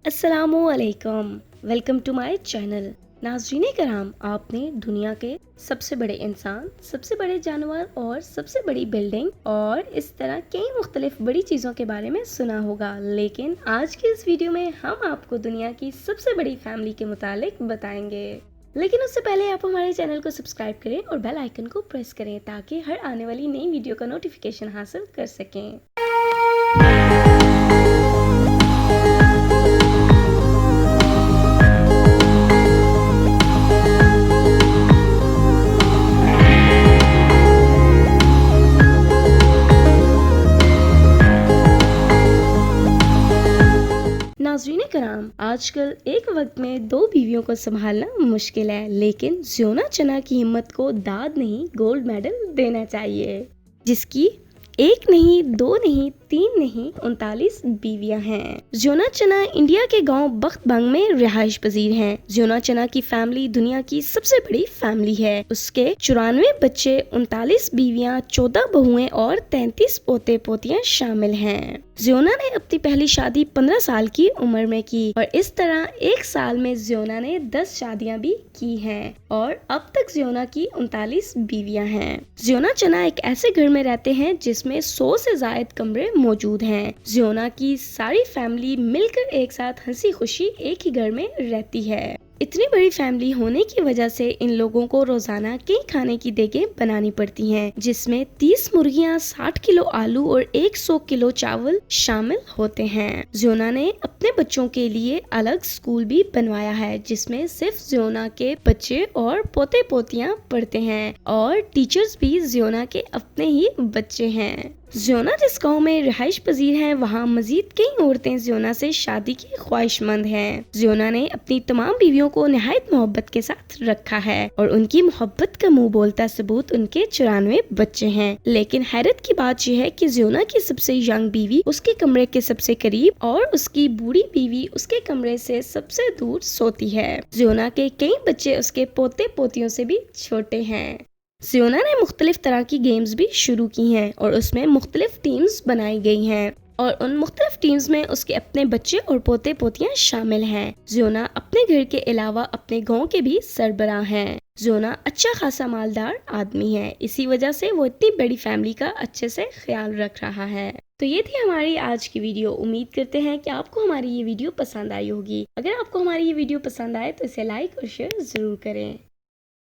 अस्सलामु अलैकुम। Welcome to my channel. नाज़रीन कराम, आपने दुनिया के सबसे बड़े इंसान, सबसे बड़े जानवर और सबसे बड़ी बिल्डिंग और इस तरह कई मुख्तलिफ बड़ी चीज़ों के बारे में सुना होगा, लेकिन आज की इस वीडियो में हम आपको दुनिया की सबसे बड़ी फैमिली के मुतालिक बताएंगे। लेकिन उससे पहले आप हमारे चैनल को सब्सक्राइब करें और बेल आइकन को प्रेस करें ताकि हर आने वाली नई वीडियो का नोटिफिकेशन हासिल कर सकें। नाज़रीन कराम, आजकल एक वक्त में दो बीवियों को संभालना मुश्किल है, लेकिन ज़ियोना चना की हिम्मत को दाद नहीं गोल्ड मेडल देना चाहिए, जिसकी एक नहीं, दो नहीं, तीन नहीं, 39 बीवियां हैं। ज़ियोना चना इंडिया के गांव बख्तबंग में रिहाइश पजीर हैं। ज़ियोना चना की फैमिली दुनिया की सबसे बड़ी फैमिली है। उसके 94 बच्चे, 39 बीवियां, 14 बहुएं और 33 पोते पोतियां शामिल हैं। ज़ियोना ने अपनी पहली शादी 15 साल की उम्र में की और इस तरह एक साल में ज़ियोना ने 10 शादियां भी की हैं और अब तक ज़ियोना की 39 बीवियां हैं। ज़ियोना चना एक ऐसे घर में रहते हैं जिसमें 100 से ज्यादा कमरे मौजूद हैं। ज़ियोना की सारी फैमिली मिलकर एक साथ हंसी खुशी एक ही घर में रहती है। इतनी बड़ी फैमिली होने की वजह से इन लोगों को रोजाना कई खाने की देगें बनानी पड़ती हैं, जिसमें 30 मुर्गियां, 60 किलो आलू और 100 किलो चावल शामिल होते हैं। ज़ियोना ने अपने बच्चों के लिए अलग स्कूल भी बनवाया है, जिसमें सिर्फ ज़ियोना के बच्चे और पोते पोतियां पढ़ते हैं और टीचर्स भी ज़ियोना के अपने ही बच्चे हैं। ज़ियोना जिस गांव में रिहाइश पजीर है, वहाँ मजीद कई औरतें ज़ियोना से शादी की ख्वाहिशमंद हैं। ज़ियोना ने अपनी तमाम बीवियों को निहायत मोहब्बत के साथ रखा है और उनकी मोहब्बत का मुंह बोलता सबूत उनके 94 बच्चे हैं। लेकिन हैरत की बात यह है कि ज़ियोना की सबसे यंग बीवी उसके कमरे के सबसे करीब और उसकी बूढ़ी बीवी उसके कमरे से सबसे दूर सोती है। ज़ियोना के कई बच्चे उसके पोते पोतियों से भी छोटे हैं। ज़ियोना ने मुख्तलिफ तरह की गेम्स भी शुरू की हैं और उसमें मुख्तलिफ टीम्स बनाई गई हैं और उन मुख्तलिफ टीम्स में उसके अपने बच्चे और पोते पोतियां शामिल हैं। ज़ियोना अपने घर के अलावा अपने गांव के भी सरबराह हैं। ज़ियोना अच्छा खासा मालदार आदमी है, इसी वजह से वो इतनी बड़ी फैमिली का अच्छे से ख्याल रख रहा है। तो ये थी हमारी आज की वीडियो। उम्मीद करते हैं कि आपको हमारी ये वीडियो पसंद आई होगी। अगर आपको हमारी ये वीडियो पसंद आए तो इसे लाइक और शेयर जरूर करें।